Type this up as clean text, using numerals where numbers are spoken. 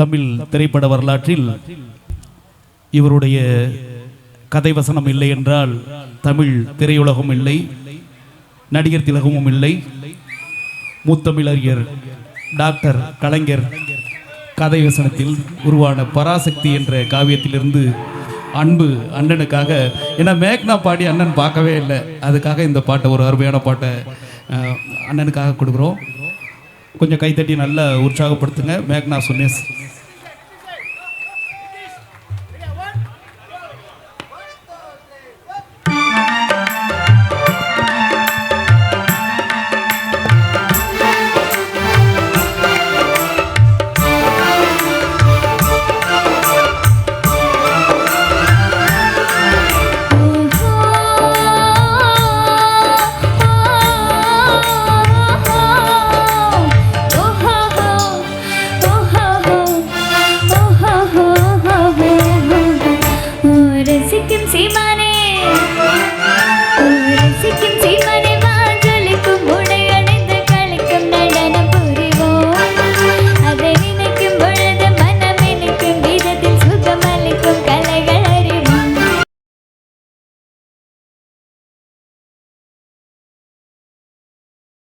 தமிழ் திரைப்பட வரலாற்றில் இவருடைய கதை வசனம் இல்லை என்றால் தமிழ் திரையுலகம் இல்லை, நடிகர் திலகமும் இல்லை. முத்தமிழறிஞர் டாக்டர் கலைஞர் கதை வசனத்தில் உருவான பராசக்தி என்ற காவியத்திலிருந்து அன்பு அண்ணனுக்காக, ஏன்னா மேக்னா பாடி அண்ணன் பார்க்கவே இல்லை, அதுக்காக இந்த பாட்டை, ஒரு அருமையான பாட்டை அண்ணனுக்காக கொடுக்குறோம். கொஞ்சம் கைத்தட்டி நல்லா உற்சாகப்படுத்துங்க. மேக்னா சுனேஷ்